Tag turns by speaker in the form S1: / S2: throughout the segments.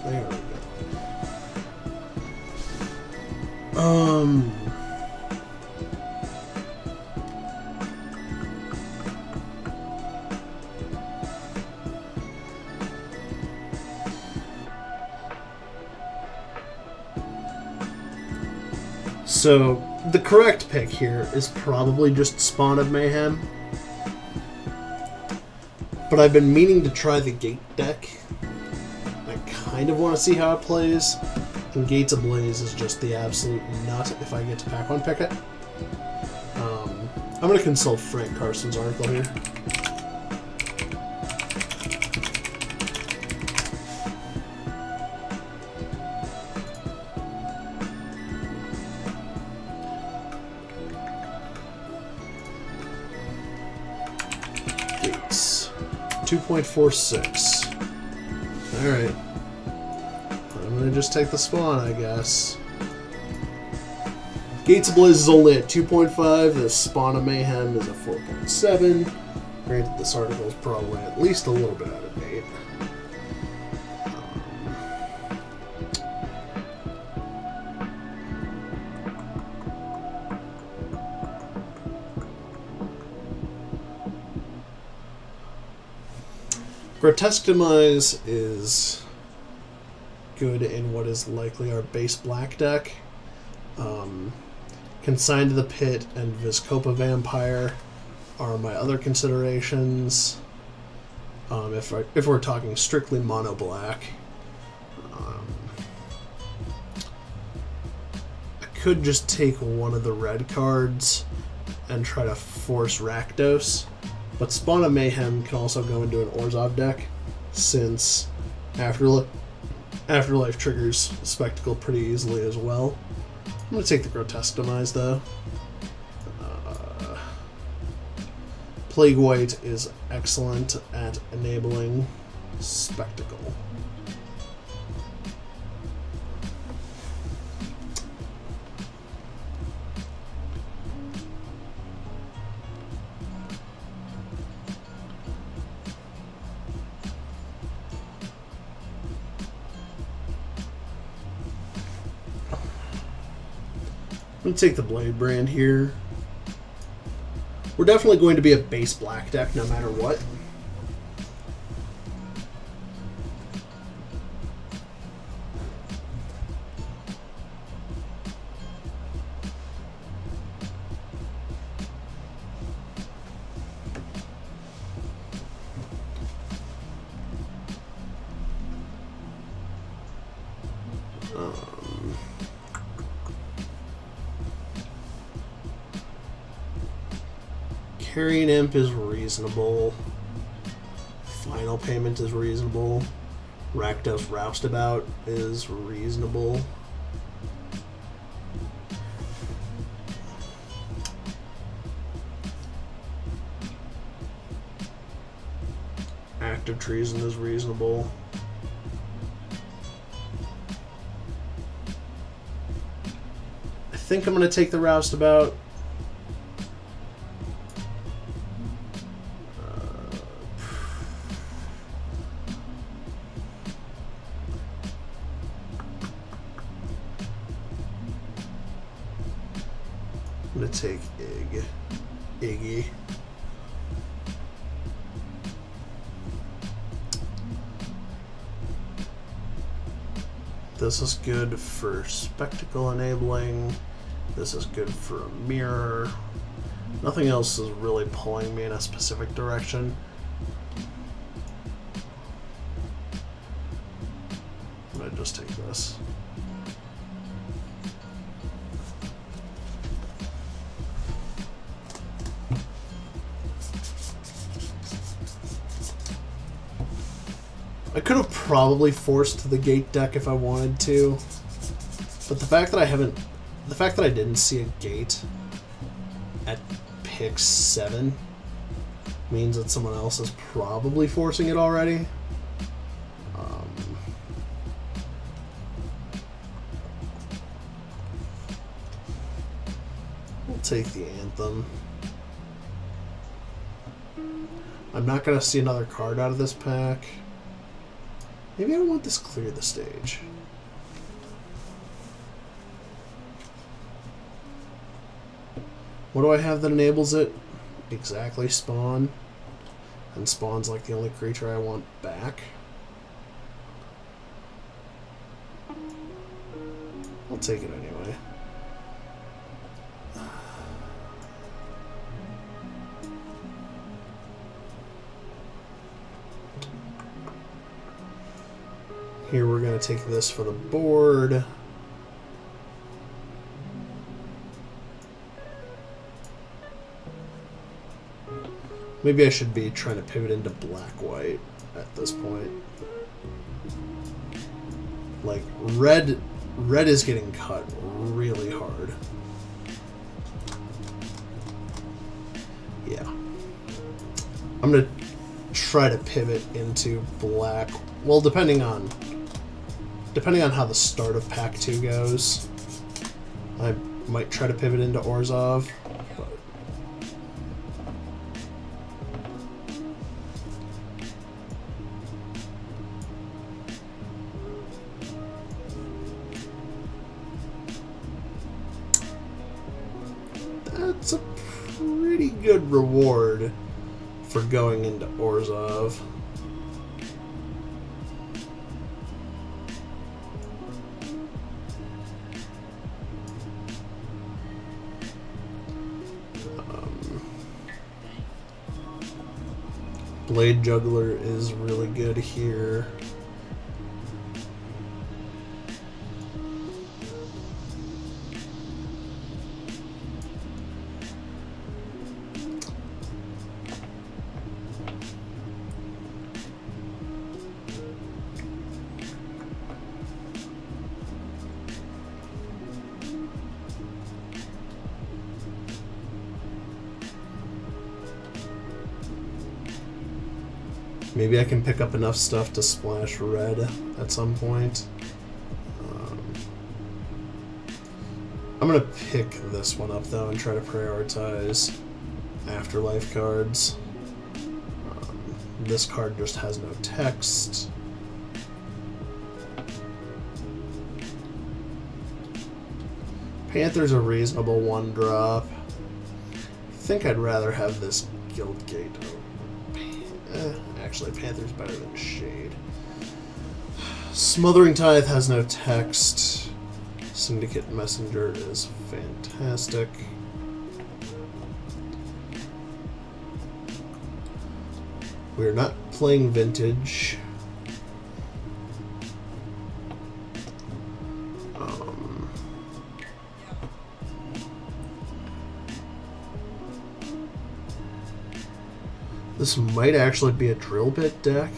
S1: There we go. So, the correct pick here is probably just Spawn of Mayhem. But I've been meaning to try the Gate deck. I kind of want to see how it plays. And Gates Ablaze is just the absolute nut if I get to pack one pick it. I'm going to consult Frank Carson's article here. Gates. 2.46. Alright. I'm going to just take the Spawn, I guess. Gates Ablaze is only at 2.5. The Spawn of Mayhem is at 4.7. Granted, this article is probably at least a little bit out of date. Grotesque Demise is good in what is likely our base black deck. Consigned to the Pit and Vizkopa Vampire are my other considerations. If we're talking strictly mono black, I could just take one of the red cards and try to force Rakdos. But Spawn of Mayhem can also go into an Orzhov deck, since Afterlife triggers Spectacle pretty easily as well. I'm going to take the Grotesque Demise, though. Plague White is excellent at enabling Spectacle. I'm going to take the Blade Brand here. We're definitely going to be a base black deck no matter what. Carrion Imp is reasonable. Final Payment is reasonable. Rakdos Roustabout is reasonable. Active Treason is reasonable. I think I'm going to take the Roustabout. I'm going to take Iggy. This is good for Spectacle enabling. This is good for a mirror. Nothing else is really pulling me in a specific direction. I'm going to just take this. I could have probably forced the Gate deck if I wanted to, but the fact that I didn't see a Gate at pick 7 means that someone else is probably forcing it already. We'll take the Anthem. I'm not going to see another card out of this pack. Maybe I want this clear the stage. What do I have that enables it? Exactly, spawn. And spawn's like the only creature I want back. I'll take it anyway. Here we're going to take this for the board. Maybe I should be trying to pivot into black-white at this point. Like, red is getting cut really hard. Yeah. I'm going to try to pivot into black. Well, depending on how the start of Pack 2 goes, I might try to pivot into Orzhov. That's a pretty good reward for going into Orzhov. Blade Juggler is really good here. Maybe I can pick up enough stuff to splash red at some point. I'm going to pick this one up, though, and try to prioritize Afterlife cards. This card just has no text. Panther's a reasonable 1-drop. I think I'd rather have this Guildgate. Actually, Panther's better than Shade. Smothering Tithe has no text. Syndicate Messenger is fantastic. We're not playing Vintage. This might actually be a drill bit deck.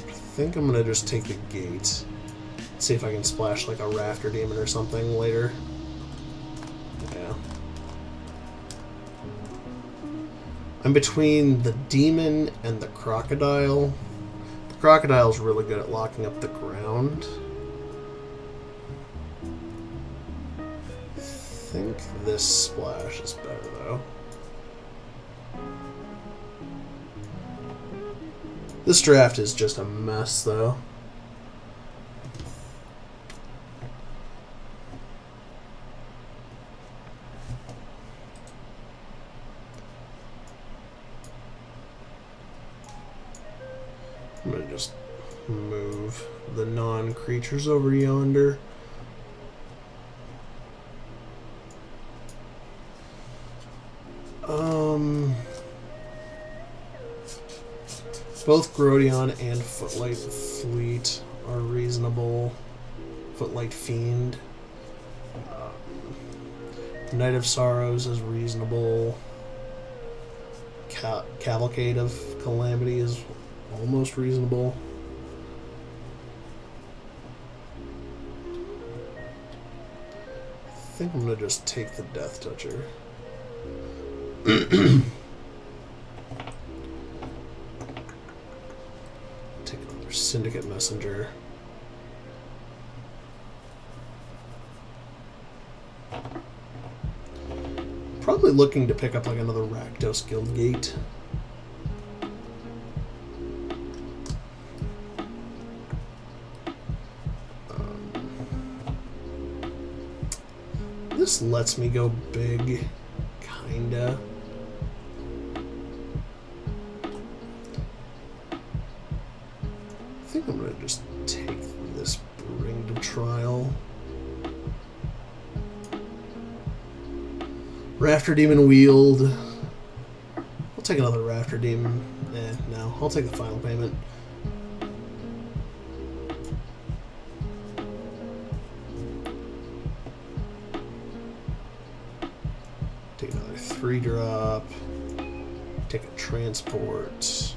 S1: I think I'm gonna just take the gate. See if I can splash like a Rafter Demon or something later. Yeah. I'm between the Demon and the Crocodile. The Crocodile's really good at locking up the ground. I think this splash is better, though. This draft is just a mess, though. I'm gonna just move the non-creatures over yonder. Both Grodeon and Footlight Fleet are reasonable. Footlight Fiend. Night of Sorrows is reasonable. Cavalcade of Calamity is almost reasonable. I think I'm going to just take the Death Toucher. Take another Syndicate Messenger. Probably probably looking to pick up like another Rakdos Guildgate. This lets me go big, kinda. I think I'm gonna just take this Bring to Trial. Rafter Demon Wield. I'll take another Rafter Demon. No. I'll take the final payment. Take another 3-drop. Take a transport.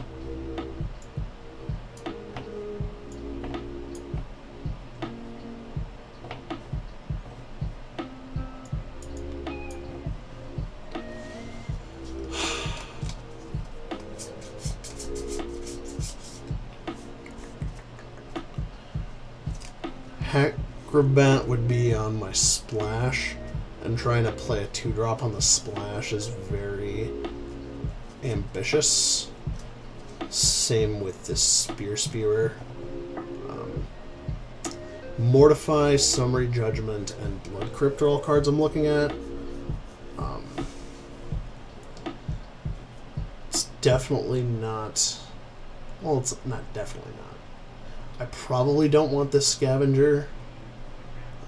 S1: Acrobat would be on my splash, and trying to play a 2-drop on the splash is very ambitious. Same with this Spearer. Mortify, Summary Judgment, and Blood Crypt are all cards I'm looking at. It's definitely not... Well, it's not definitely not. I probably don't want this Scavenger.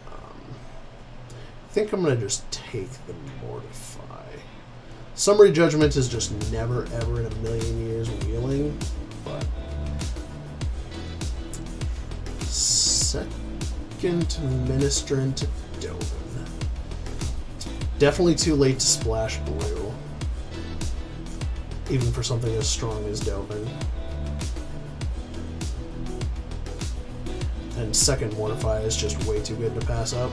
S1: I think I'm going to just take the Mortify. Summary Judgment is just never, ever in a million years wheeling, but... Second Ministrant Dovin. Definitely too late to splash blue. Even for something as strong as Dovin. And second Mortify is just way too good to pass up.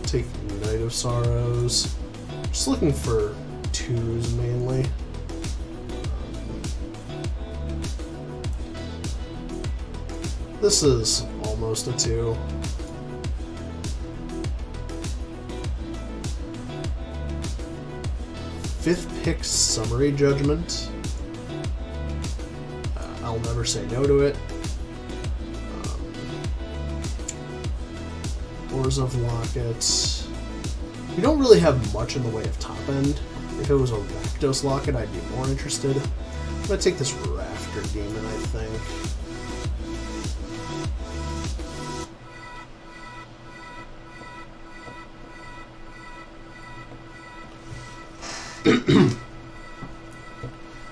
S1: Take Night of Sorrows. Just looking for 2s mainly. This is almost a 2. Fifth pick, Summary Judgment. I'll never say no to it. Ores of Locket. We don't really have much in the way of top end. If it was a Rakdos Locket, I'd be more interested. I'm gonna take this Rafter Demon, I think.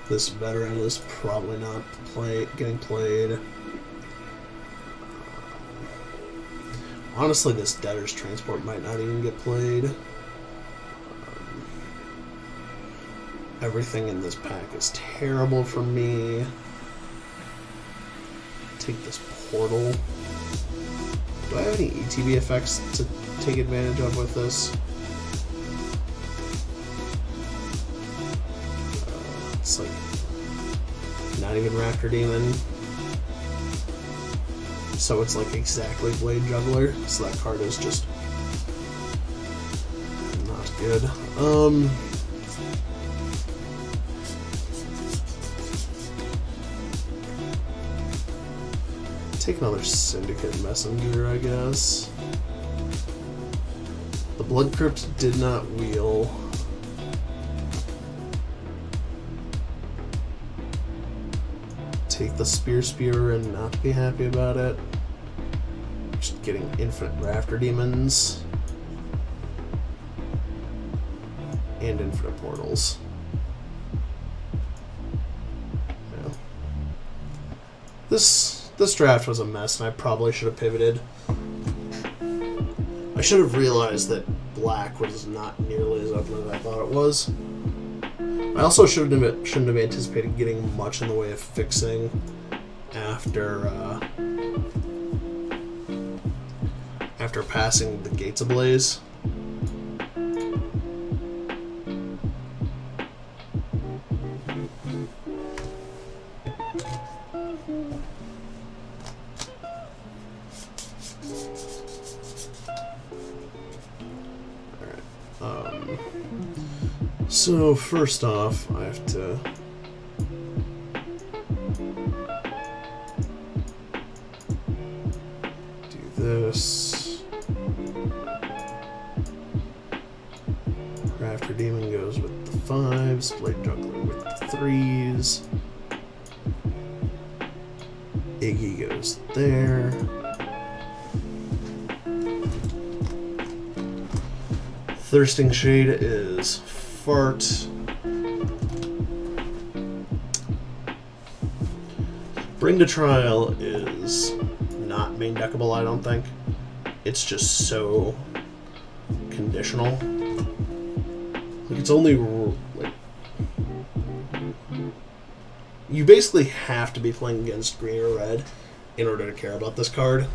S1: This Veteran is probably not getting played. Honestly, this Debtor's Transport might not even get played. Everything in this pack is terrible for me. Take this Portal. Do I have any ETB effects to take advantage of with this? It's like not even Rafter Demon. So it's like exactly Blade Juggler. So that card is just not good. Take another Syndicate Messenger, I guess. The Blood Crypt did not wheel. Take the Spearer and not be happy about it. Just getting infinite Rafter Demons. And infinite Portals. Yeah. This draft was a mess, and I probably should have pivoted. I should have realized that black was not nearly as open as I thought it was. I also shouldn't have anticipated getting much in the way of fixing after passing the Gates Ablaze. So first off, I have to do this. Rafter Demon goes with the 5s, Blade Juggler with the 3s. Iggy goes there. Thirsting Shade is Fart. Bring to Trial is not main deckable, I don't think. It's just so conditional. Like, it's only like, you basically have to be playing against green or red in order to care about this card.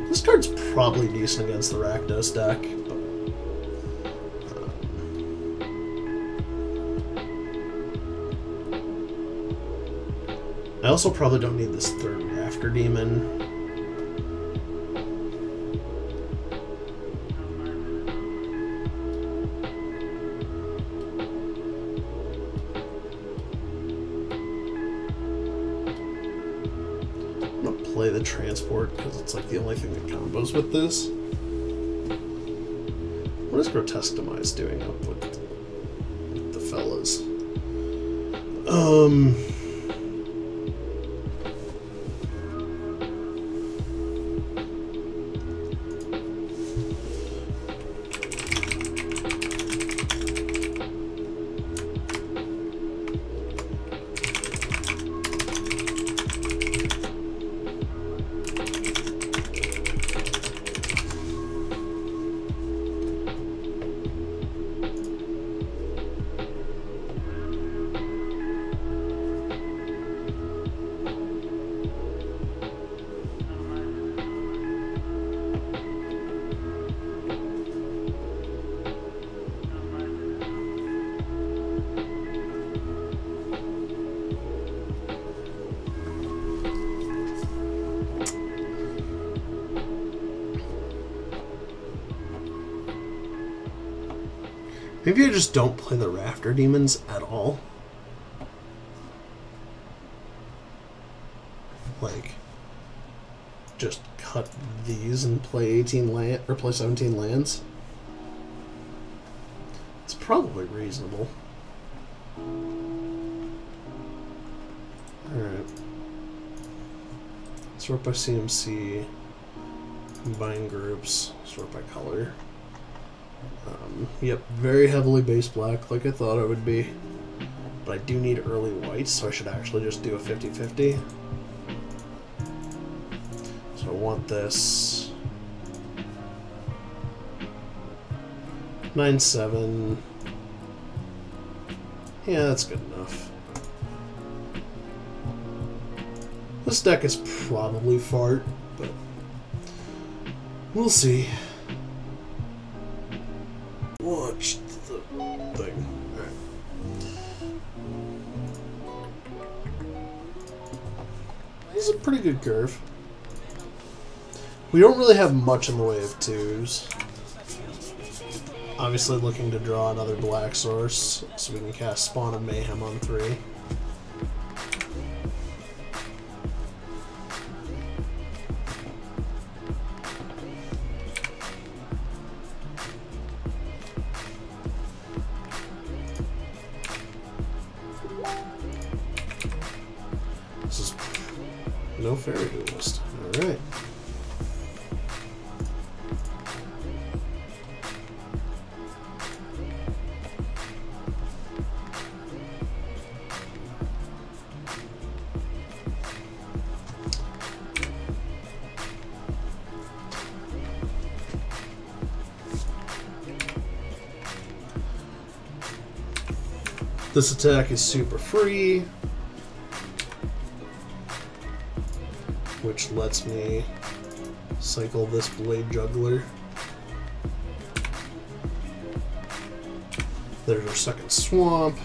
S1: This card's probably decent against the Rakdos deck. I also probably don't need this third Rafter Demon. I'm gonna play the Transport because it's like the only thing that combos with this. What is Grotesque Demise doing up with the fellas? Maybe I just don't play the Rafter Demons at all. Like, just cut these and play 18 land or play 17 lands. It's probably reasonable. Alright. Sort by CMC, combine groups, sort by color. Yep, very heavily base black, like I thought it would be. But I do need early whites, so I should actually just do a 50-50. So I want this 9-7. Yeah, that's good enough. This deck is probably fart, but we'll see. Watch the thing. Alright. This is a pretty good curve. We don't really have much in the way of twos. Obviously looking to draw another black source so we can cast Spawn of Mayhem on 3. This is no Fairy Duelist. Alright. This attack is super free, which lets me cycle this Blade Juggler. There's our second swamp.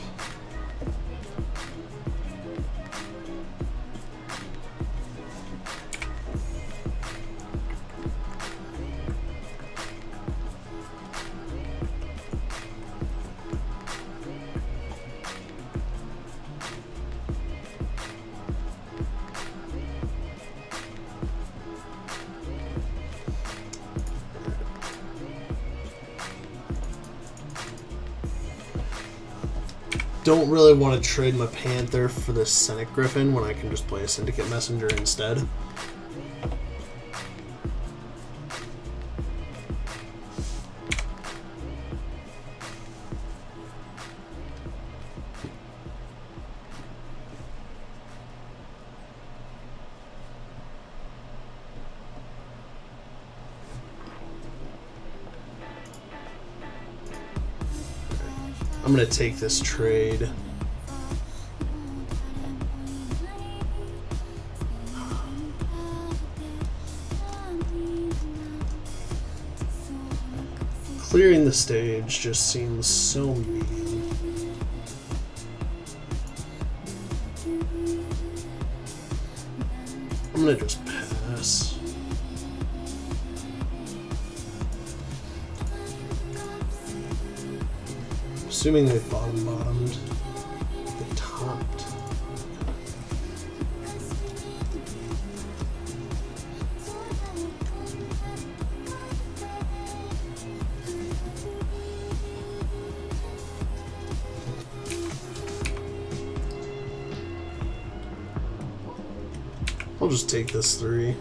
S1: Don't really want to trade my Panther for the Scenic Griffin when I can just play a Syndicate Messenger instead. I'm going to take this trade. Clearing the stage just seems so mean. I'm going to just pass. Assuming they bottomed, they topped. I'll just take this 3.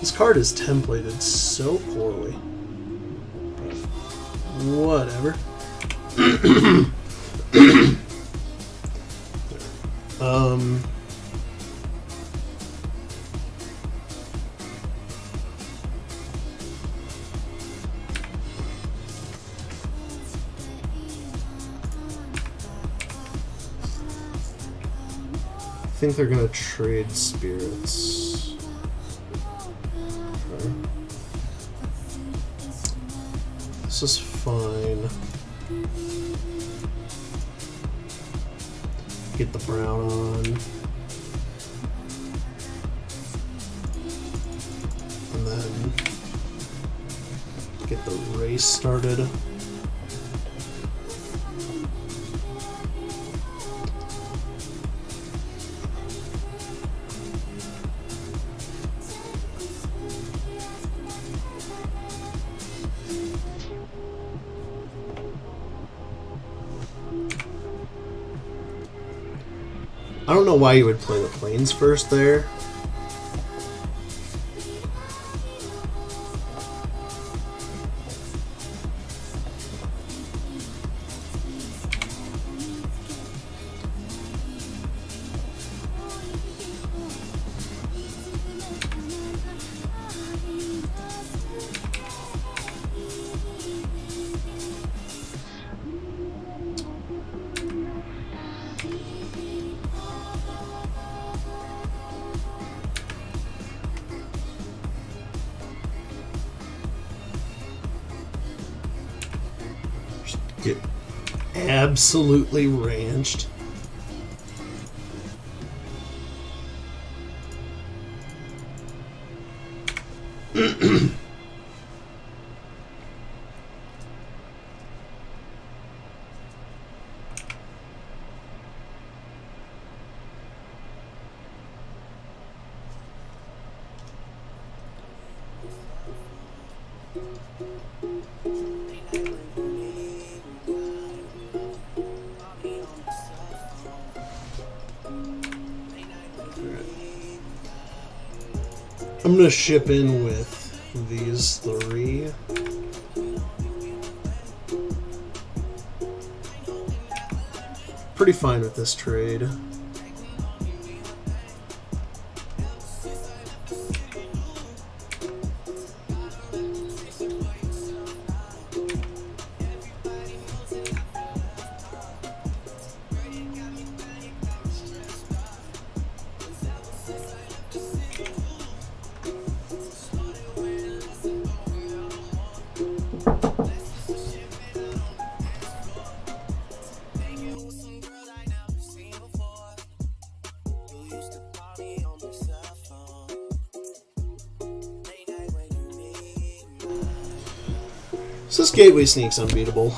S1: This card is templated so poorly. Whatever. I think they're gonna trade spirits. Okay. This is fine. Get the brown on. And then get the race started. I don't know why you would play the planes first there. Get absolutely ranched. I'm gonna ship in with these 3. Pretty fine with this trade. So this gateway sneak's unbeatable.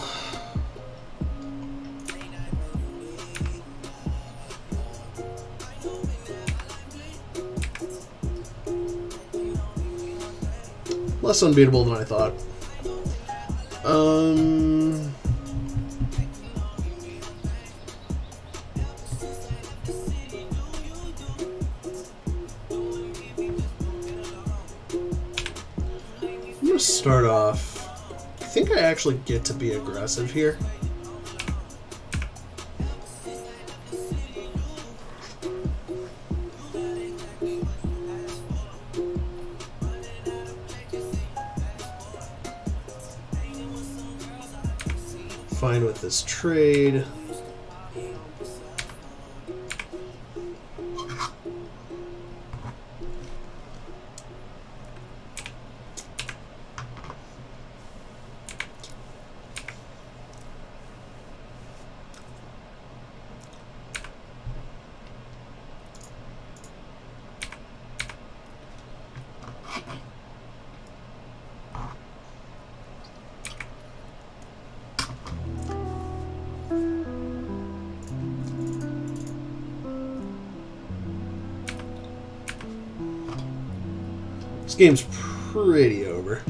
S1: Less unbeatable than I thought. I'm gonna start off. I think I actually get to be aggressive here. Fine with this trade. This game's pretty over.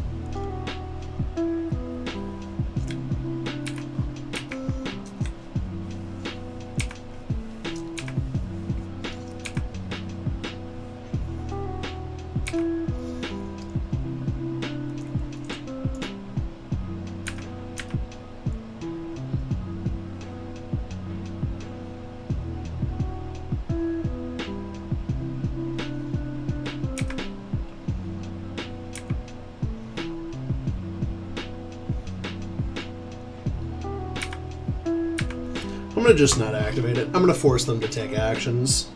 S1: I'm gonna just not activate it. I'm gonna force them to take actions.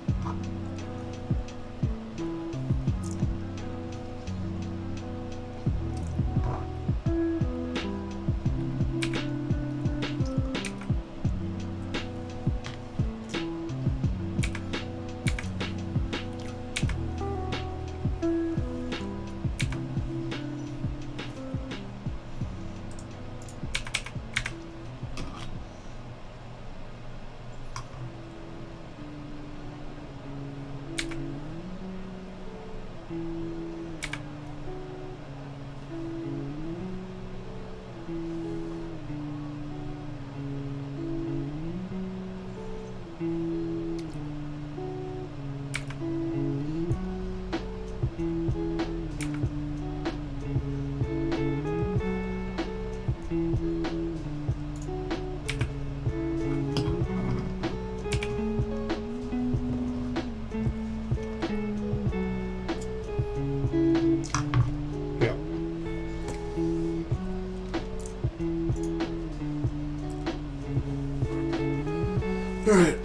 S1: Alright,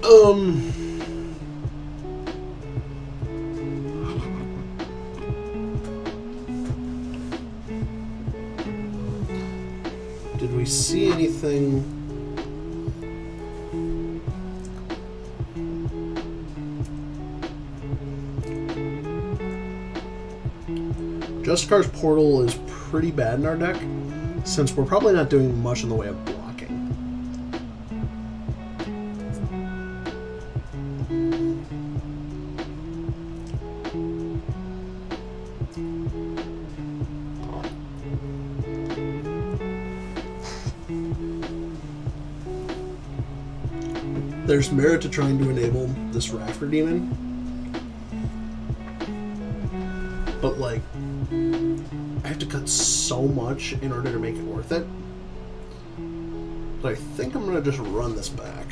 S1: did we see anything? Justicar's Portal is pretty bad in our deck, since we're probably not doing much in the way of blocking. There's merit to trying to enable this Rafter Demon, but like, I have to cut so much in order to make it worth it. But I think I'm gonna just run this back.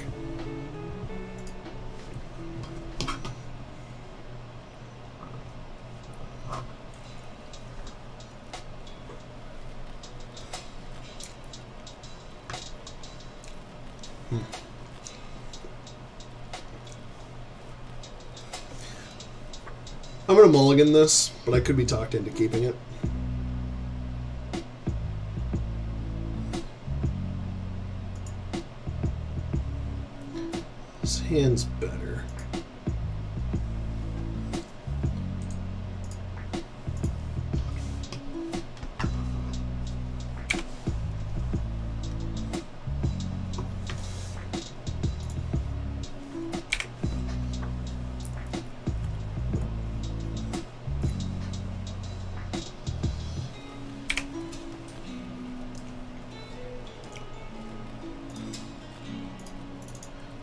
S1: I'm gonna mulligan this, but I could be talked into keeping it. This hand's better.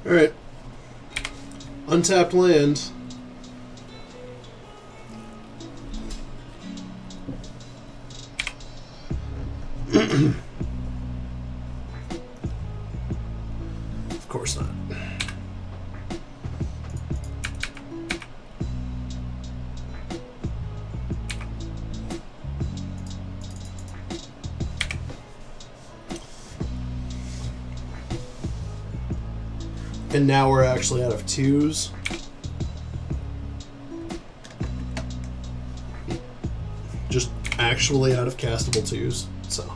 S1: Alright. Untapped land. Of course not. And now we're actually out of 2s. Just actually out of castable 2s, so.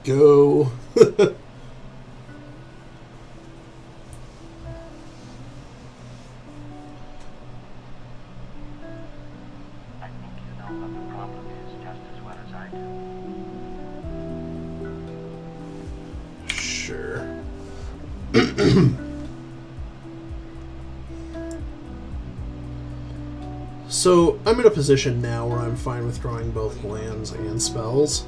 S1: Go. Sure. So, I'm in a position now where I'm fine with drawing both lands and spells.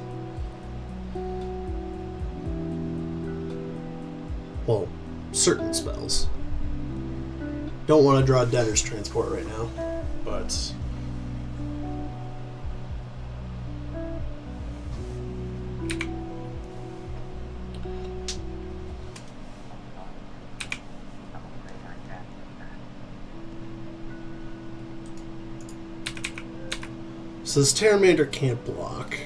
S1: Well, certain spells. Don't want to draw Debtor's Transport right now, but... So this Terramander can't block.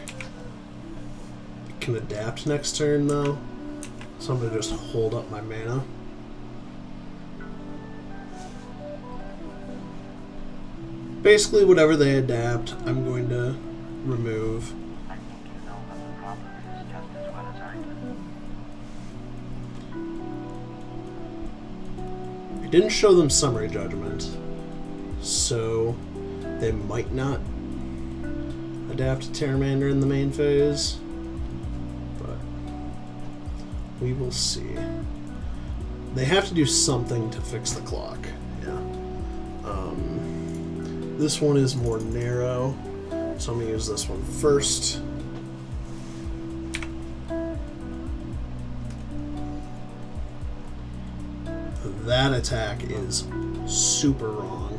S1: It can adapt next turn, though. So I'm going to just hold up my mana. Basically, whatever they adapt, I'm going to remove.
S2: I think you know what the problem is just as well as I do.
S1: I didn't show them Summary Judgment, so they might not adapt Terramander in the main phase. We will see. They have to do something to fix the clock. Yeah. This one is more narrow, so I'm going to use this one first. That attack is super wrong.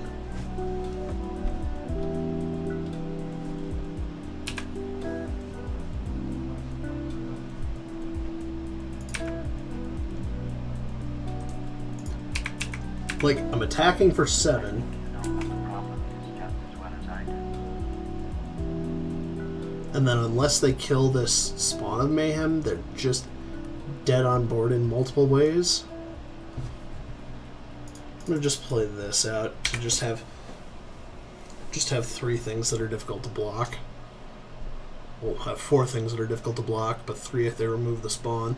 S1: Like, I'm attacking for 7. And then unless they kill this Spawn of Mayhem, they're just dead on board in multiple ways. I'm gonna just play this out to just have 3 things that are difficult to block. We'll have 4 things that are difficult to block, but 3 if they remove the Spawn.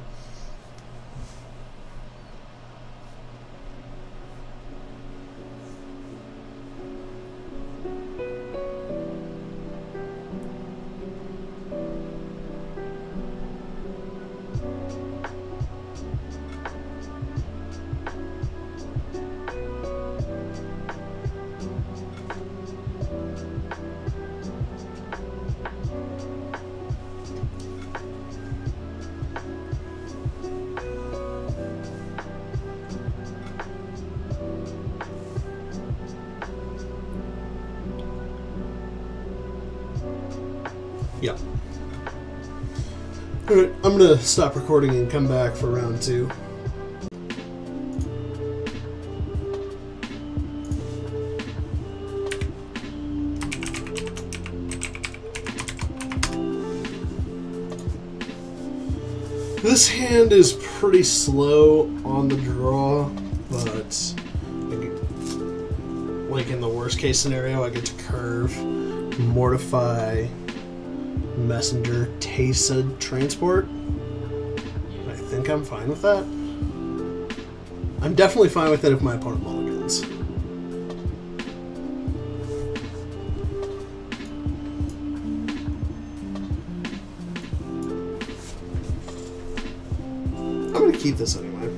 S1: Yeah. Alright, I'm gonna stop recording and come back for round 2. This hand is pretty slow on the draw, but like in the worst case scenario, I get to curve, Mortify, Messenger, Teysa, Transport. I think I'm fine with that. I'm definitely fine with it if my opponent mulligans. I'm gonna keep this anyway.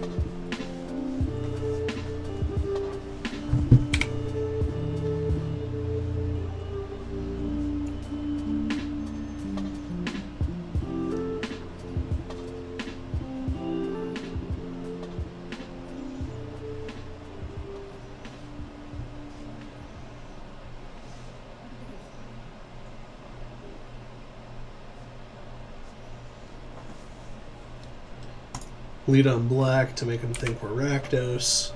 S1: Lead on black to make him think we're Rakdos.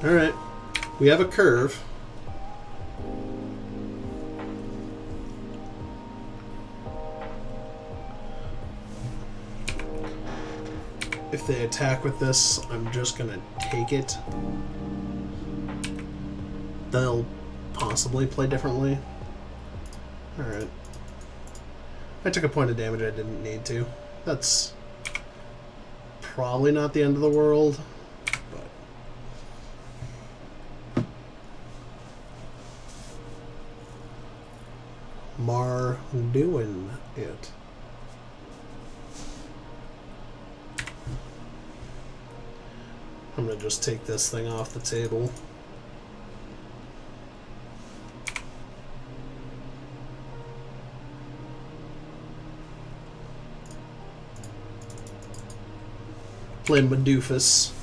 S1: Alright, we have a curve. If they attack with this, I'm just gonna take it. They'll possibly play differently. Alright. I took a point of damage I didn't need to. That's probably not the end of the world, but Mar doing it. I'm gonna just take this thing off the table. Play Medoofus.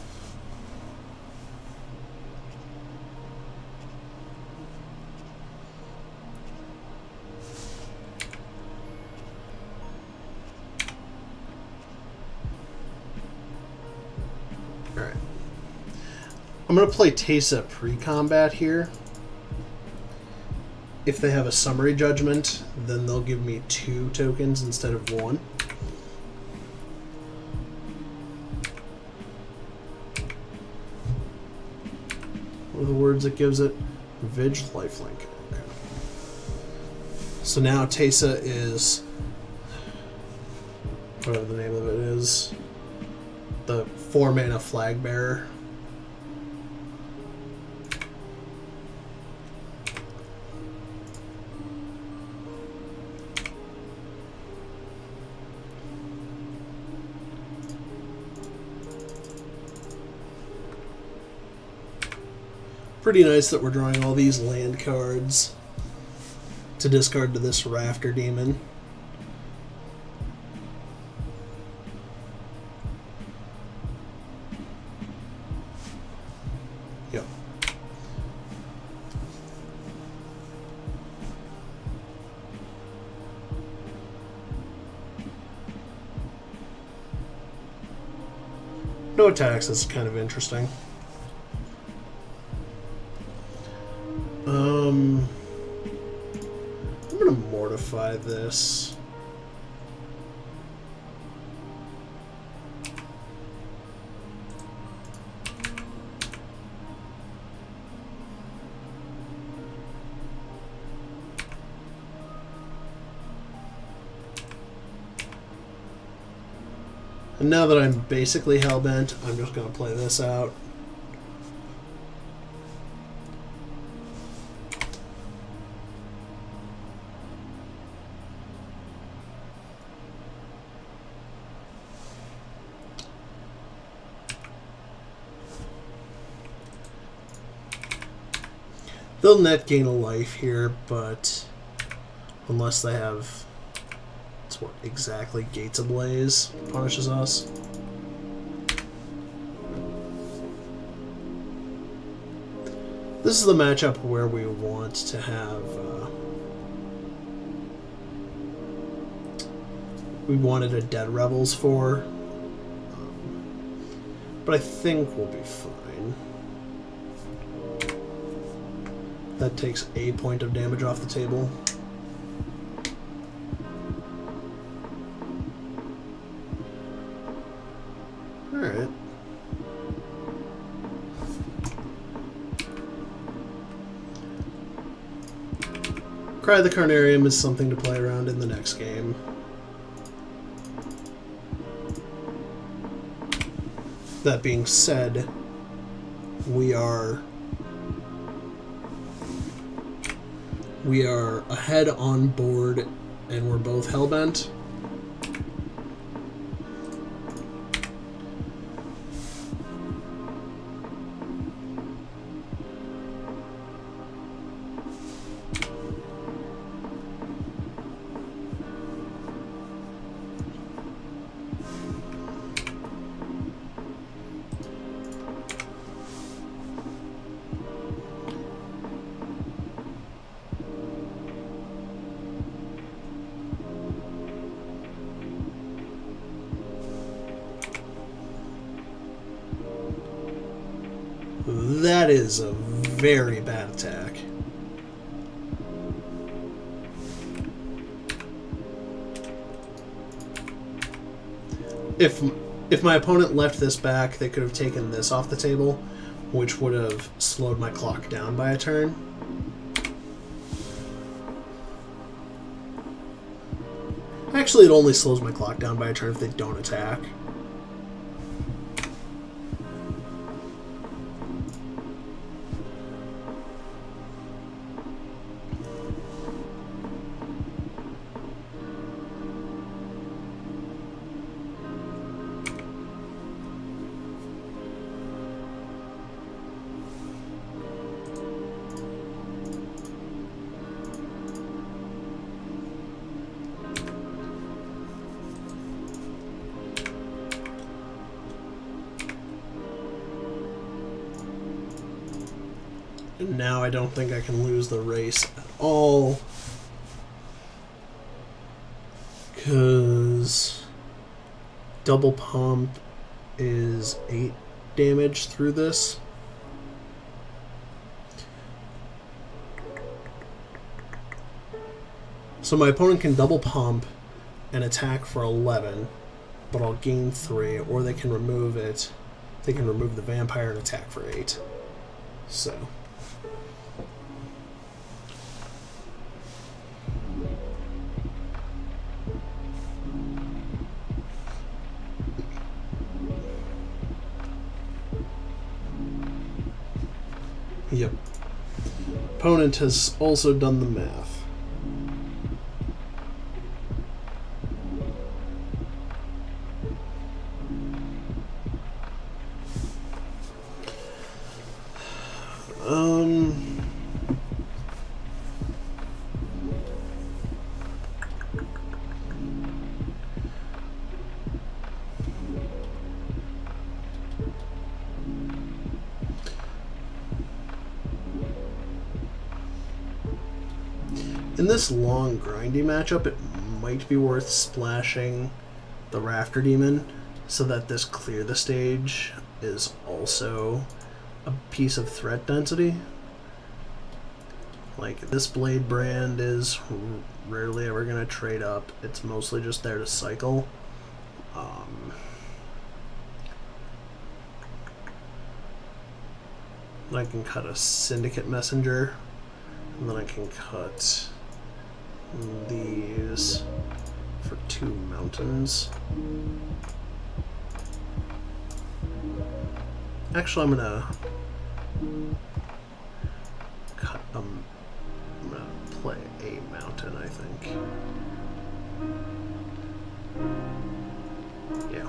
S1: Alright. I'm going to play Teysa pre-combat here. If they have a summary judgment, then they'll give me 2 tokens instead of 1. What are the words it gives it? Vig lifelink. Okay. So now Teysa is, whatever the name of it is, the 4-mana flag bearer. Pretty nice that we're drawing all these land cards to discard to this Rafter Demon. Yep. No attacks, that's kind of interesting. I'm gonna mortify this. And now that I'm basically hellbent, I'm just gonna play this out. They'll net gain a life here, but unless they have, it's what exactly, Gates Ablaze punishes us. This is the matchup where we want to have, we wanted a Dead Rebels for, but I think we'll be fine. That takes a point of damage off the table. Alright. Cry the Carnarium is something to play around in the next game. That being said, we are ahead on board, and we're both hellbent. That is a very bad attack. If my opponent left this back, they could have taken this off the table, which would have slowed my clock down by a turn. Actually, it only slows my clock down by a turn if they don't attack. And now I don't think I can lose the race at all, because double pump is 8 damage through this. So my opponent can double pump and attack for 11, but I'll gain 3, or they can remove it. They can remove the vampire and attack for 8. So yep. Opponent has also done the math. In this long, grindy matchup, it might be worth splashing the Rafter Demon so that this clear the stage is also a piece of threat density. Like, this Blade Brand is rarely ever going to trade up. It's mostly just there to cycle. I can cut a Syndicate Messenger, and then I can cut these for 2 mountains. Actually, I'm gonna cut I'm gonna play a mountain, I think. Yeah.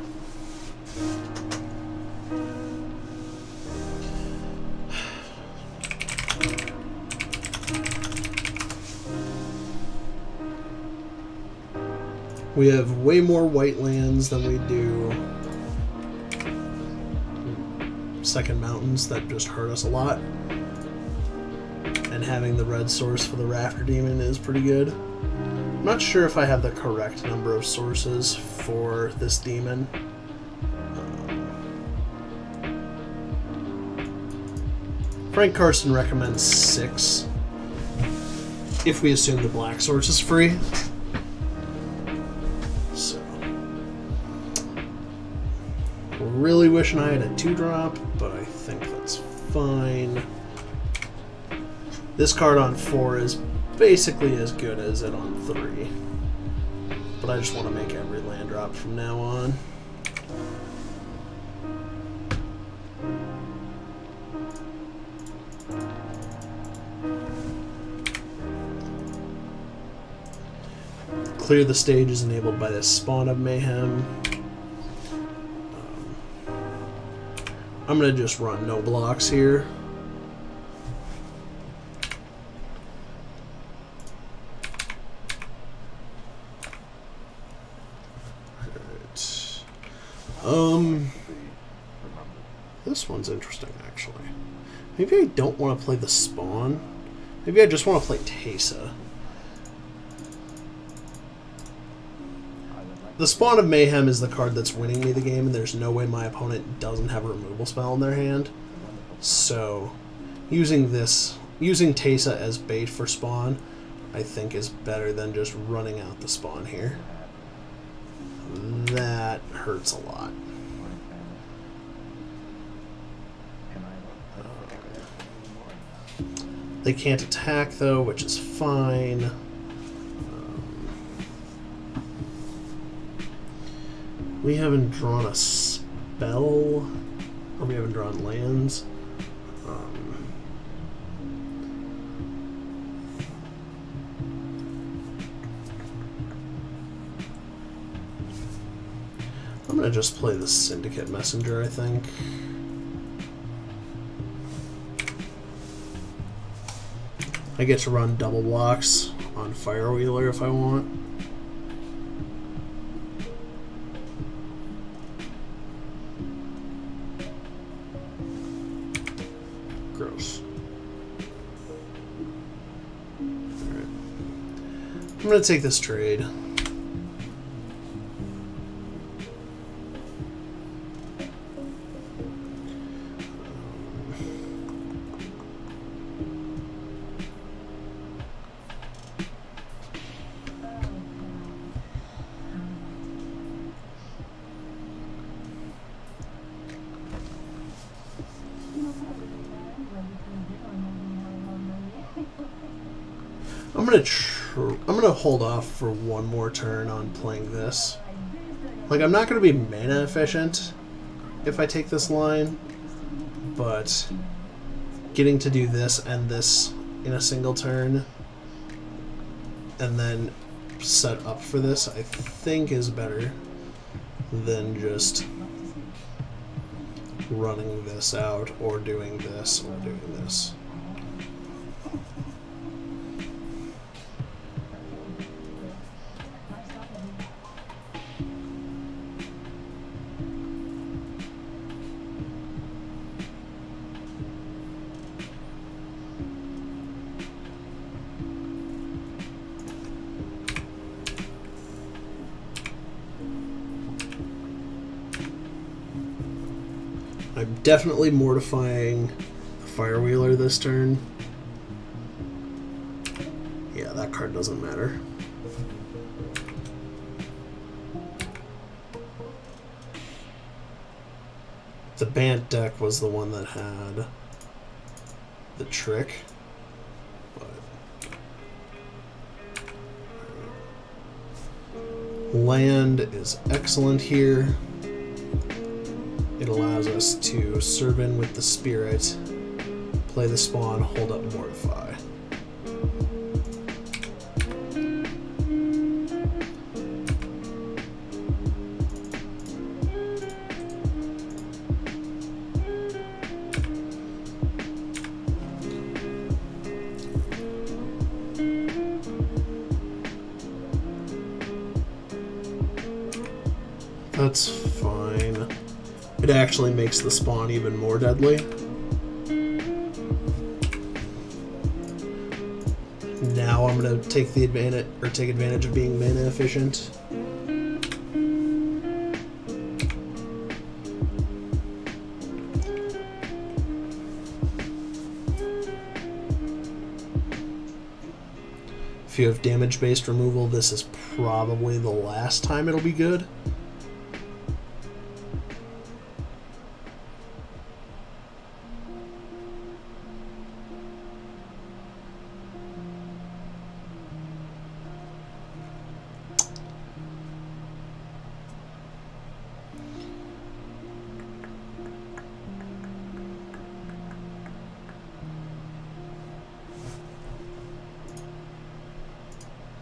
S1: We have way more white lands than we do second mountains that just hurt us a lot. And having the red source for the Rafter Demon is pretty good. I'm not sure if I have the correct number of sources for this demon. Frank Carson recommends 6 if we assume the black source is free. Really wishing I had a 2-drop, but I think that's fine. This card on 4 is basically as good as it on 3. But I just want to make every land drop from now on. Clear the stage is enabled by this Spawn of Mayhem. I'm going to just run no blocks here. This one's interesting, actually. Maybe I don't want to play the Spawn. Maybe I just want to play Teysa. The Spawn of Mayhem is the card that's winning me the game, and there's no way my opponent doesn't have a removal spell in their hand. So, using Teysa as bait for Spawn, I think is better than just running out the Spawn here. That hurts a lot. They can't attack, though, which is fine. We haven't drawn a spell, or we haven't drawn lands. I'm going to just play the Syndicate Messenger, I think. I get to run double blocks on Firewheeler if I want. Gross. Alright. I'm going to take this trade. I'm gonna hold off for one more turn on playing this. Like, I'm not gonna be mana efficient if I take this line, but getting to do this and this in a single turn and then set up for this, I think is better than just running this out or doing this or doing this. I'm definitely mortifying the Firewheeler this turn. Yeah, that card doesn't matter. The Bant deck was the one that had the trick. But land is excellent here. It allows us to serve in with the Spirit, play the Spawn, hold up Mortify. That's fine. It actually makes the Spawn even more deadly. Now I'm gonna take advantage of being mana efficient. If you have damage-based removal, this is probably the last time it'll be good.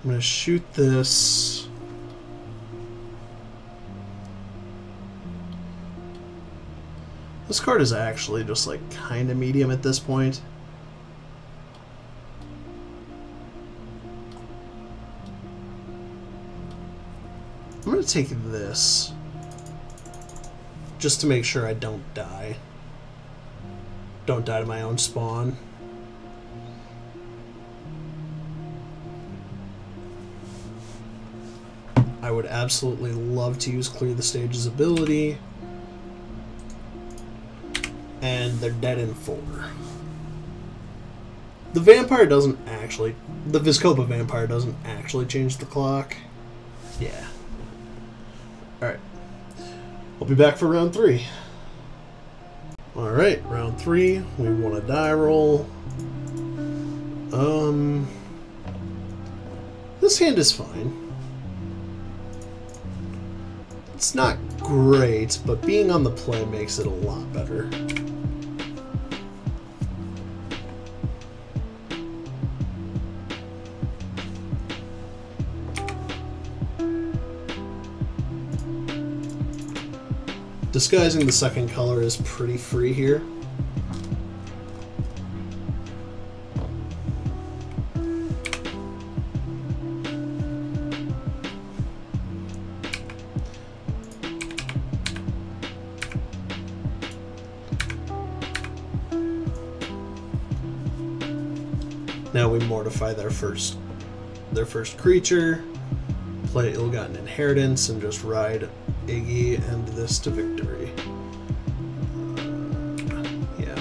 S1: I'm going to shoot this. This card is actually just like kind of medium at this point. I'm going to take this just to make sure I don't die. Don't die to my own spawn. I would absolutely love to use Clear the Stage's ability. And they're dead in 4. The Vampire doesn't actually... The Vizkopa Vampire doesn't actually change the clock. Yeah. Alright. We'll be back for round 3. Alright, round 3. We want a die roll. This hand is fine. It's not great, but being on the play makes it a lot better. Disguising the second color is pretty free here. Now we mortify their first creature, play Ill-Gotten Inheritance, and just ride Iggy and this to victory. Yeah.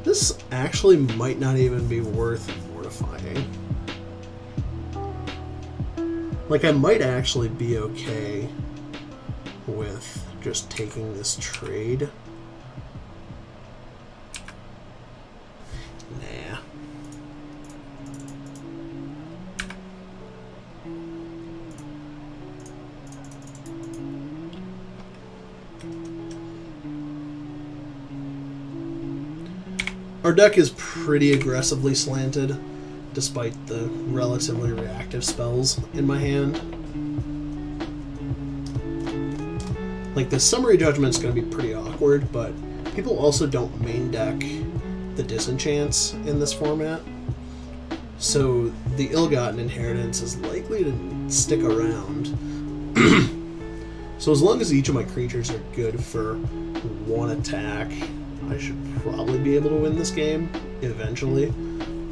S1: This actually might not even be worth mortifying. Like, I might actually be okay with just taking this trade. Nah. Our deck is pretty aggressively slanted, despite the relatively reactive spells in my hand. Like, the Summary Judgment's going to be pretty awkward, but people also don't main deck the disenchants in this format. So the Ill-Gotten Inheritance is likely to stick around. So as long as each of my creatures are good for 1 attack, I should probably be able to win this game eventually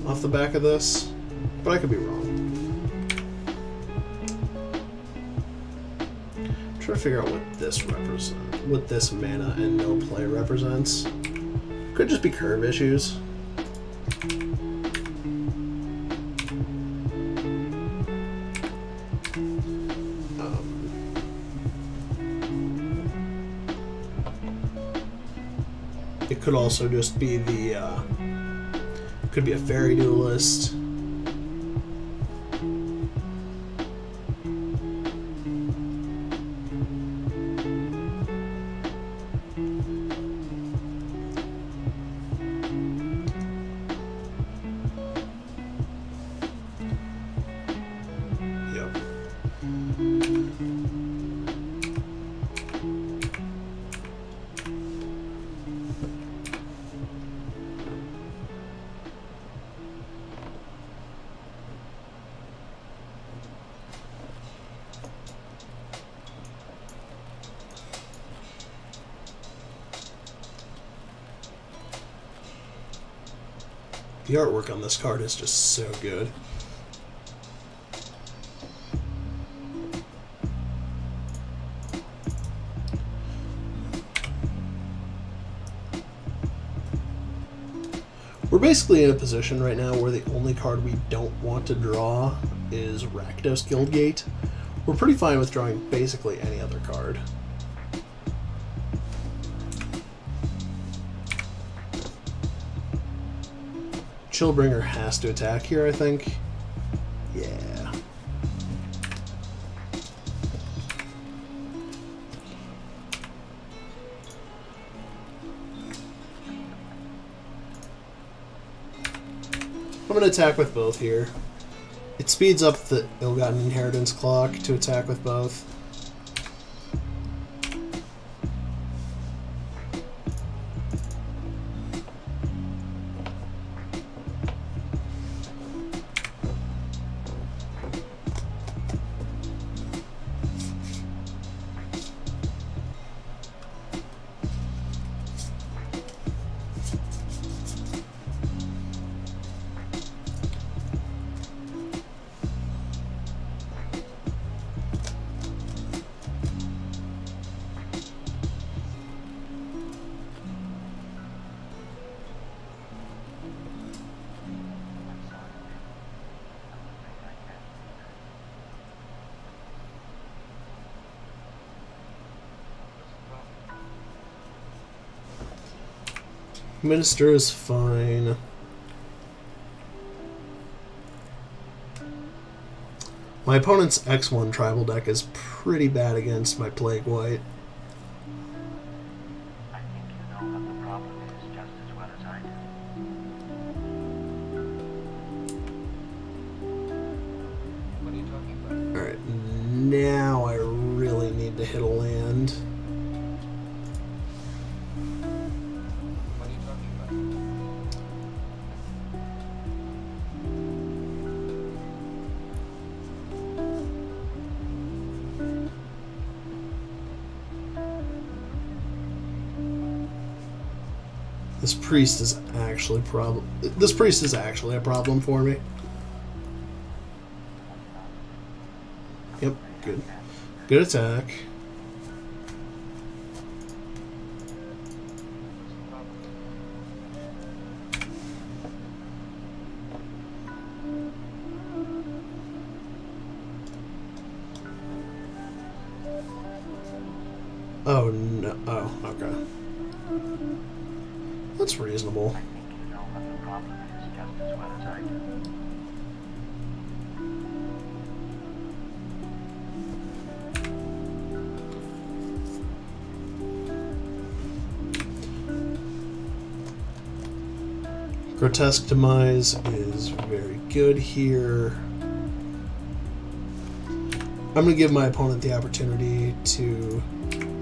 S1: off the back of this, but I could be wrong. I'm trying to figure out what this mana and no play represents. Could just be curve issues. It could also just be the, could be a Fairy Duelist. Yep. The artwork on this card is just so good. We're basically in a position right now where the only card we don't want to draw is Rakdos Guildgate. We're pretty fine with drawing basically any other card. Chillbringer has to attack here, I think. Yeah. I'm going to attack with both here. It speeds up the Ill-Gotten Inheritance clock to attack with both. Minister is fine. My opponent's X1 tribal deck is pretty bad against my Plague White.
S2: I think you know what the problem is just as well as I do.
S3: What are you talking about?
S1: Alright, now I really need to hit a land.
S3: What are you talking about?
S1: This priest is actually This priest is actually a problem for me. Yep, good. Good attack. Oh no. Oh, okay. That's reasonable.
S2: I think you know what the problem is just as well as I do.
S1: Grotesque Demise is very good here. I'm going to give my opponent the opportunity to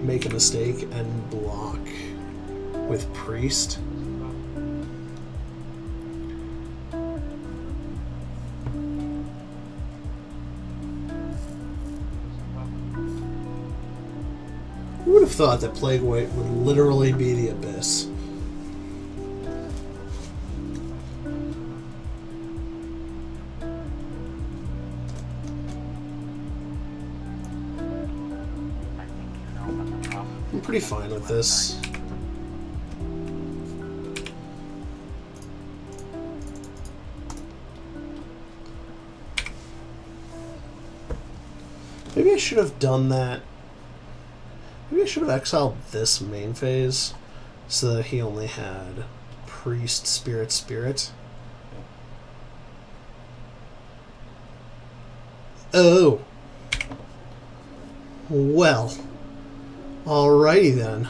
S1: make a mistake and block with Priest. Who would have thought that Plague White would literally be the Abyss?
S2: I think you know what the problem is.
S1: I'm pretty fine with this. Maybe I should have done that. Maybe I should have exiled this main phase so that he only had Priest, Spirit, Spirit. Oh. Well. Alrighty then.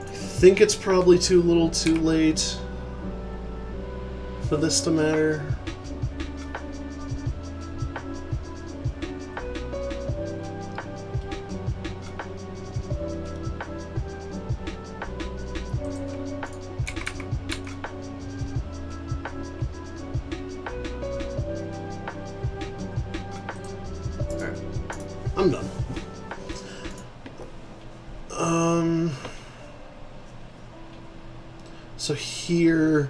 S1: I think it's probably too little too late for this to matter. Alright, I'm done. So here,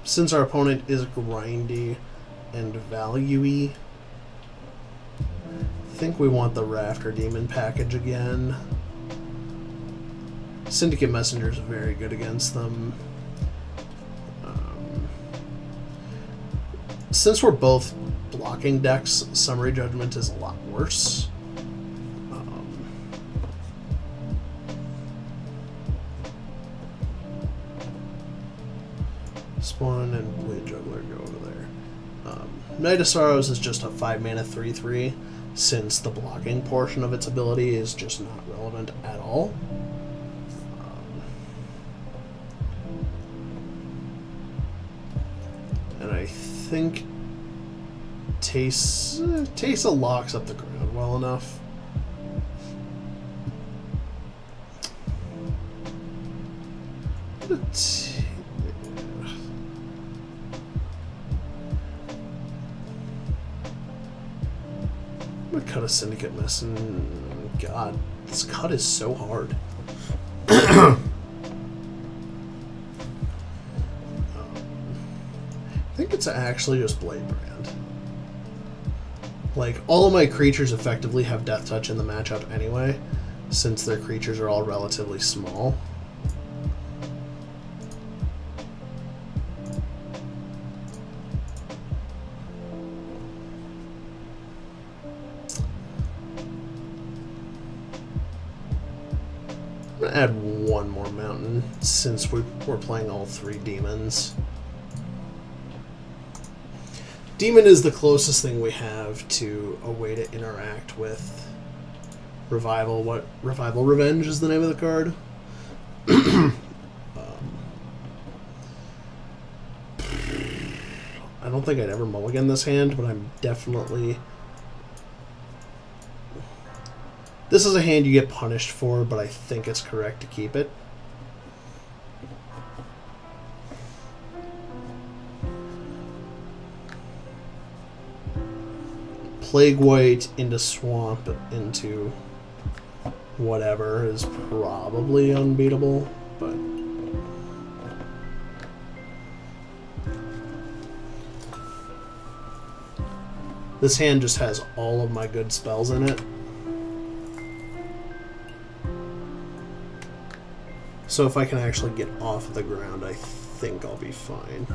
S1: since our opponent is grindy and value-y, I think we want the Rafter Demon package again. Syndicate Messenger is very good against them. Since we're both blocking decks, Summary Judgment is a lot worse. Spawn and Blade Juggler go over there. Knight of Sorrows is just a 5-mana 3/3, since the blocking portion of its ability is just not relevant at all. And I think Teysa locks up the ground well enough. I'm gonna cut a Syndicate Messenger. God, this cut is so hard. I think it's actually just Blade Brand. Like, all of my creatures effectively have Death Touch in the matchup anyway, since their creatures are all relatively small. I'm gonna add one more mountain, since we're playing all 3 demons. Demon is the closest thing we have to a way to interact with Revival. What Revival Revenge is the name of the card. I don't think I'd ever mulligan this hand, but I'm definitely... This is a hand you get punished for, but I think it's correct to keep it. Plague White into Swamp into whatever is probably unbeatable, but this hand just has all of my good spells in it. So if I can actually get off the ground, I think I'll be fine.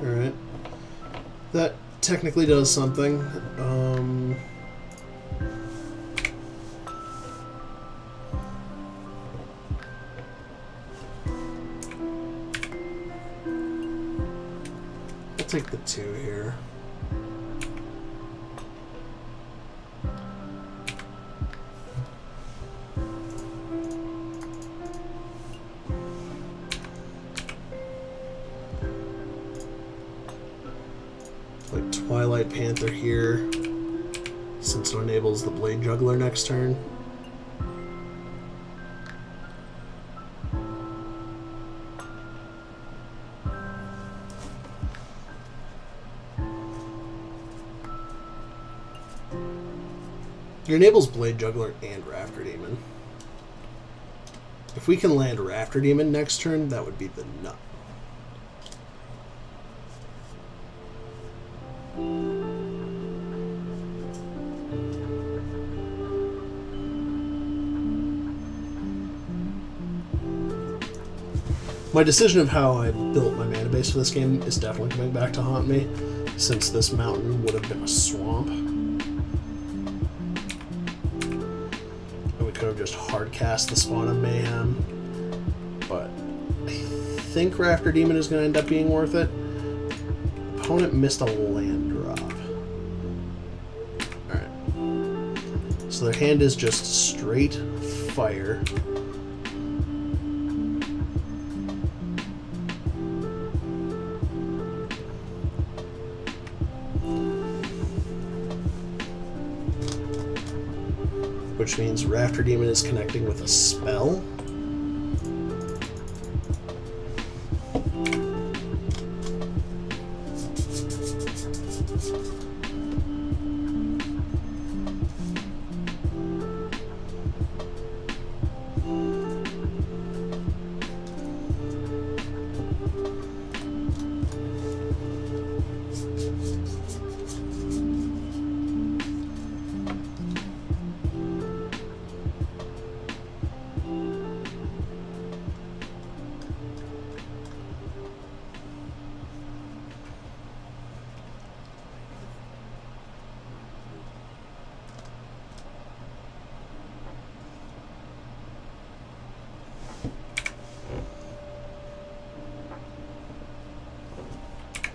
S1: Alright. That technically does something. I'll take the 2 here. Like Twilight Panther here, since it enables the Blade Juggler next turn. It enables Blade Juggler and Rafter Demon. If we can land Rafter Demon next turn, that would be the nut. My decision of how I built my mana base for this game is definitely coming back to haunt me, since this mountain would have been a swamp. And we could have just hard cast the Spawn of Mayhem, but I think Rafter Demon is going to end up being worth it. Opponent missed a land drop. Alright. So their hand is just straight fire. Which means Rafter Demon is connecting with a spell.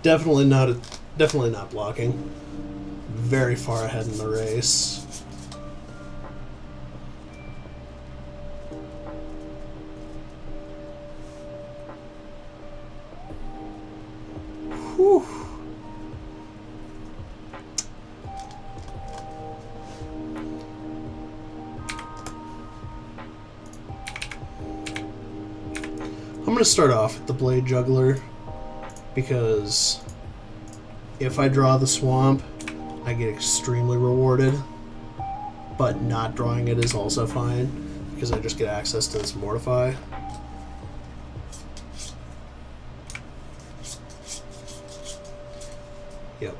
S1: Definitely not blocking. Very far ahead in the race. Whew. I'm going to start off with the Blade Juggler, because if I draw the swamp, I get extremely rewarded, but not drawing it is also fine, because I just get access to this Mortify. Yep.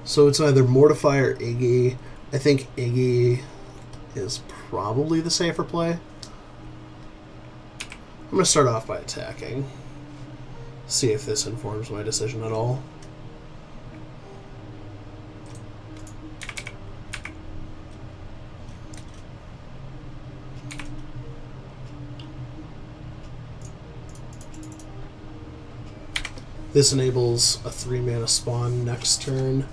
S1: So it's either Mortify or Iggy. I think Iggy is probably the safer play. I'm going to start off by attacking. See if this informs my decision at all. This enables a 3-mana spawn next turn.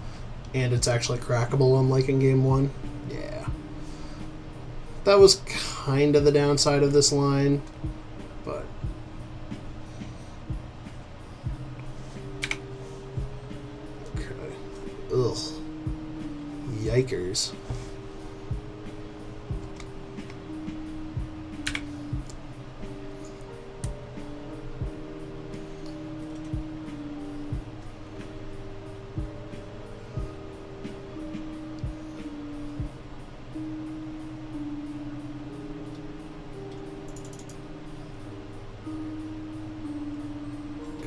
S1: And it's actually crackable, unlike in Game 1. Yeah. That was kind of the downside of this line, but... Okay. Ugh. Yikers.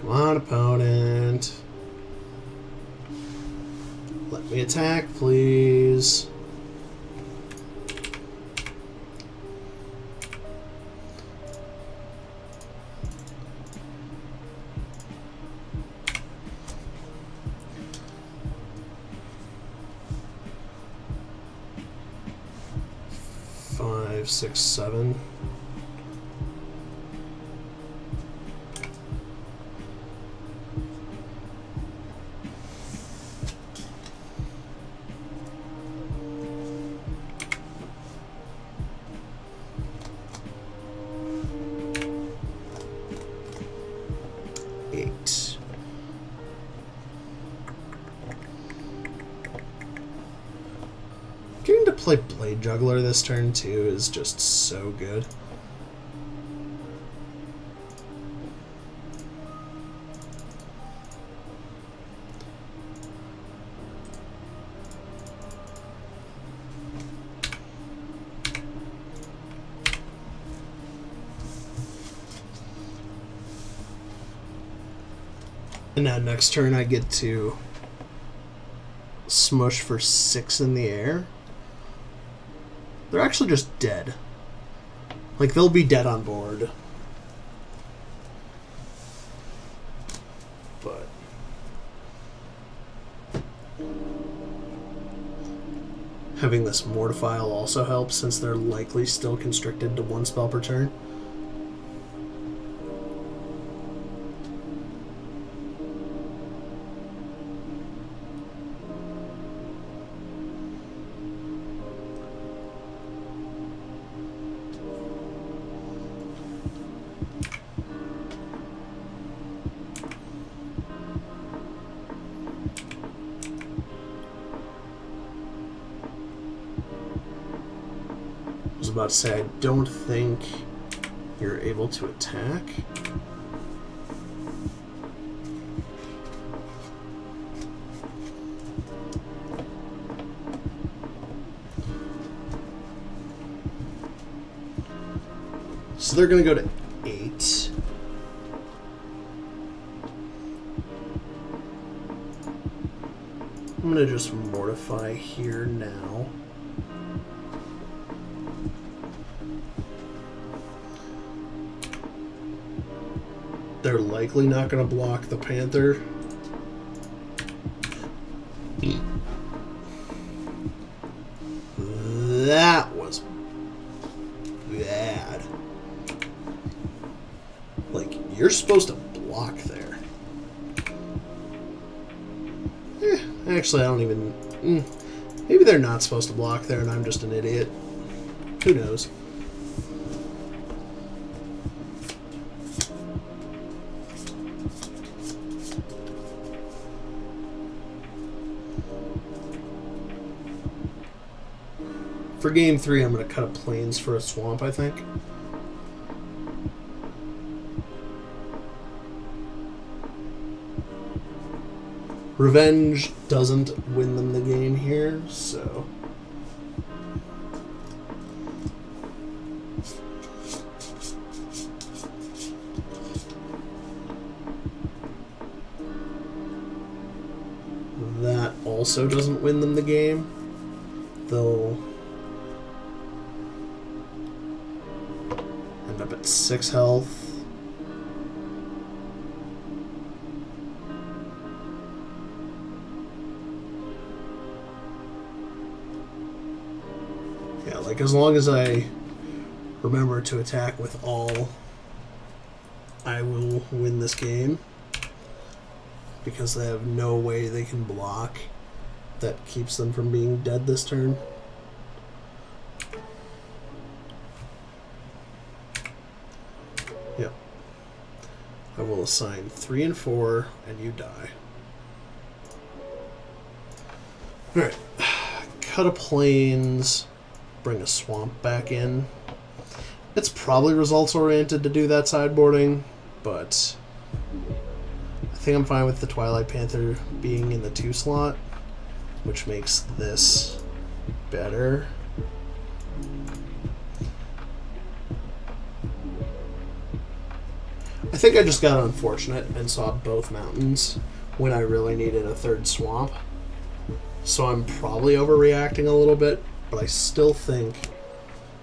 S1: Come on, opponent. Let me attack, please. Five, six, seven. Getting to play Blade Juggler this turn too is just so good. And now next turn I get to smush for 6 in the air. They're actually just dead. Like, they'll be dead on board. But having this Mortify also helps, since they're likely still constricted to 1 spell per turn. I was about to say, I don't think you're able to attack. So they're going to go to 8. I'm going to just Mortify here now. They're likely not going to block the Panther. That was bad. Like, you're supposed to block there. Actually, I don't even... maybe they're not supposed to block there and I'm just an idiot. Who knows? For game 3, I'm going to cut a plains for a swamp, I think. Revenge doesn't win them the game here, so... That also doesn't win them the game. They'll end up at 6 health. Yeah, like as long as I remember to attack with all, I will win this game. Because they have no way they can block that keeps them from being dead this turn. Yep. I will assign 3 and 4, and you die. Alright. Cut a plains, bring a swamp back in. It's probably results oriented to do that sideboarding, but I think I'm fine with the Twilight Panther being in the 2 slot, which makes this better. I think I just got unfortunate and saw both mountains when I really needed a 3rd swamp. So I'm probably overreacting a little bit, but I still think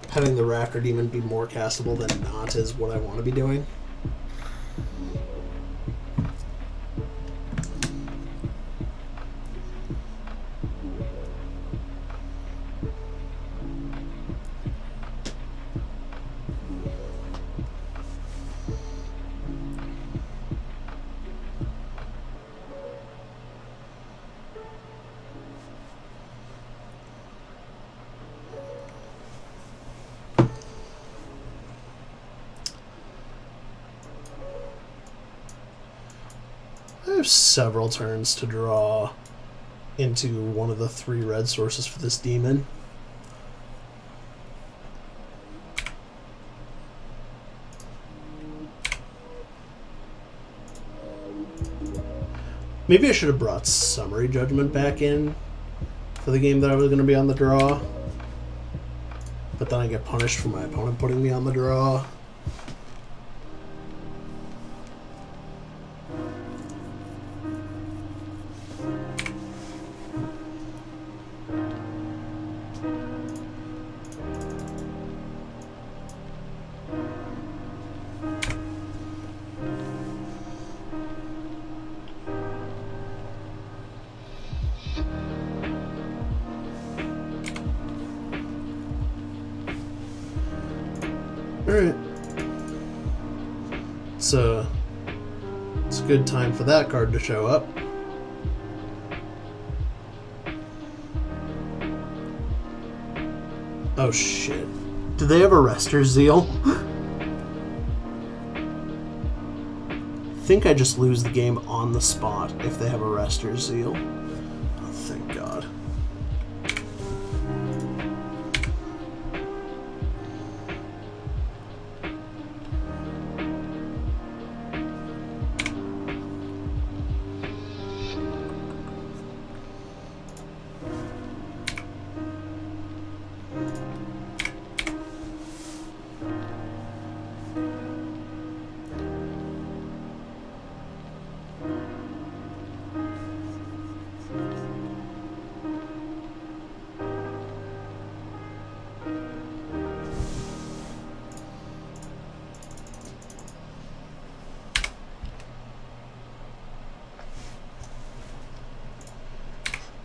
S1: having the Raptor Demon be more castable than not is what I want to be doing. I have several turns to draw into one of the 3 red sources for this demon. Maybe I should have brought Summary Judgment back in for the game that I was going to be on the draw. But then I get punished for my opponent putting me on the draw. Alright. So, it's a good time for that card to show up. Oh shit. Do they have Arrester's Zeal? I think I just lose the game on the spot if they have Arrester's Zeal. Oh, thank God.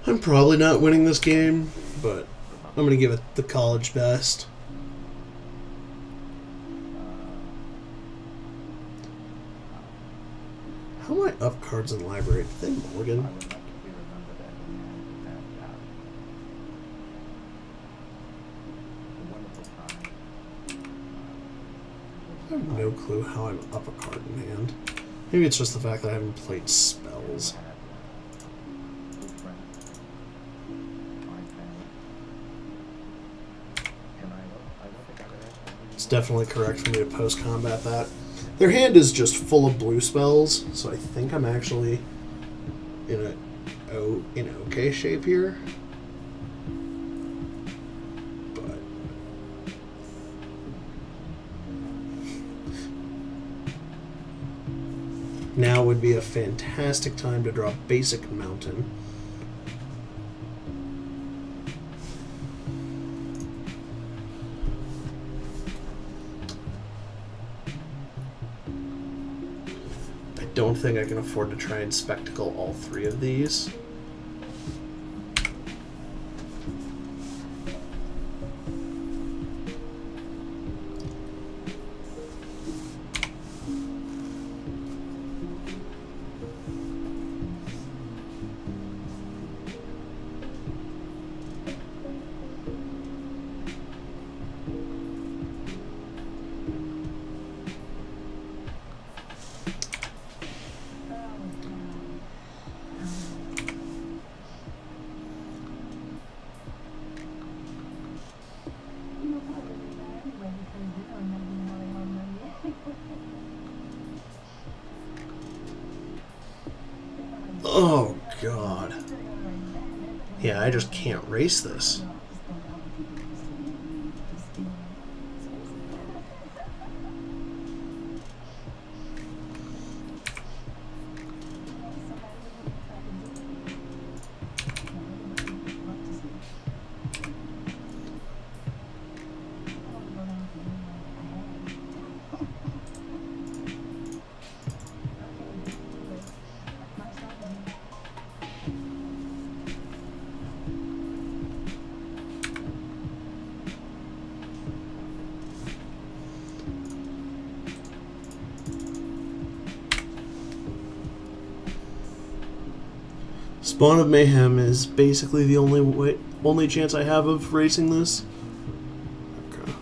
S1: I'm probably not winning this game, but I'm gonna give it the college best. How am I up cards in library? Did they Morgan?
S2: I would like to be remembered as a man that a wonderful time.
S1: I have no clue how I'm up a card in hand. Maybe it's just the fact that I haven't played spells.
S2: Had good friends, fine family. And I don't think I could ask for any
S1: It's definitely correct for me to post-combat that. Their hand is just full of blue spells, so I think I'm actually in okay shape here. But now would be a fantastic time to draw basic mountain. I don't think I can afford to try and spectacle all three of these. Oh, God. Yeah, I just can't race this. Spawn of Mayhem is basically the only chance I have of racing this. Okay.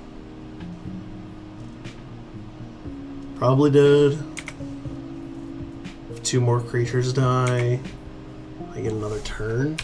S1: Probably dead. If 2 more creatures die, I get another turn.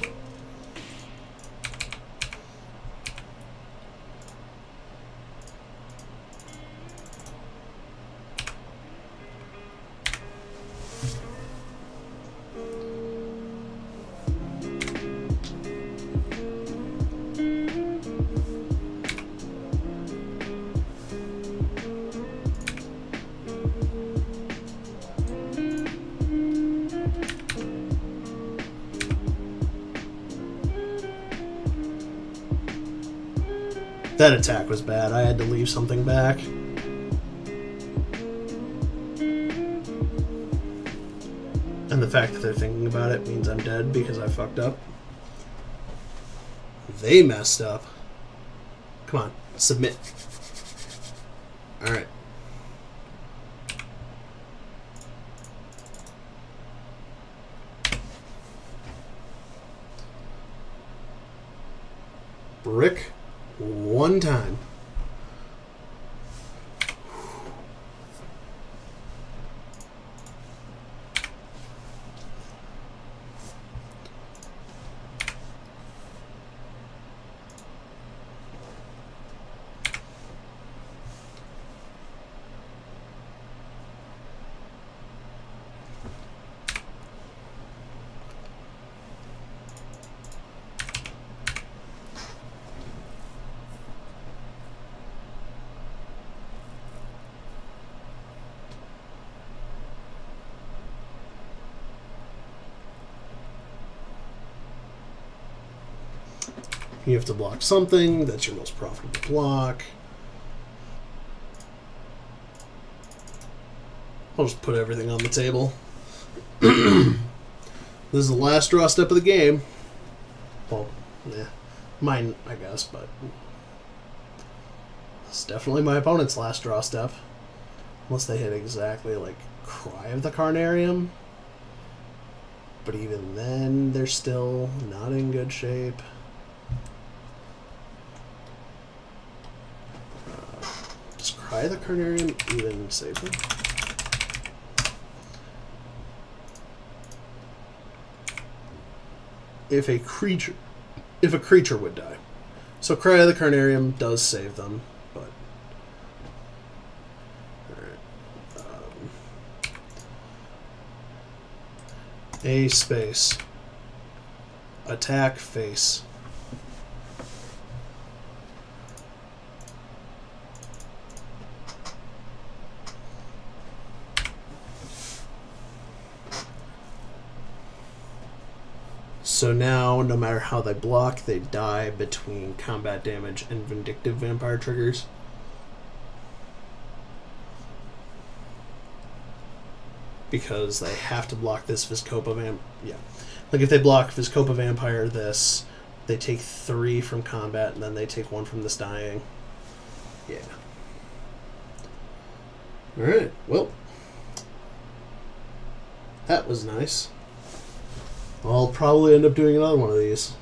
S1: That attack was bad. I had to leave something back. And the fact that they're thinking about it means I'm dead because I fucked up. They messed up. Come on, submit. Alright. Brick. One time. You have to block something. That's your most profitable block. I'll just put everything on the table. This is the last draw step of the game. Well, yeah. Mine, I guess, but it's definitely my opponent's last draw step. Unless they hit exactly like Cry of the Carnarium. But even then, they're still not in good shape. Does Cry of the Carnarium even save them? If a creature would die. So Cry of the Carnarium does save them, but alright. A space. Attack face. So now, no matter how they block, they die between combat damage and vindictive vampire triggers. Because they have to block this Vizkopa yeah. Like if they block Vizkopa Vampire this, they take 3 from combat and then they take 1 from this dying. Yeah. Alright, well. That was nice. I'll probably end up doing another one of these.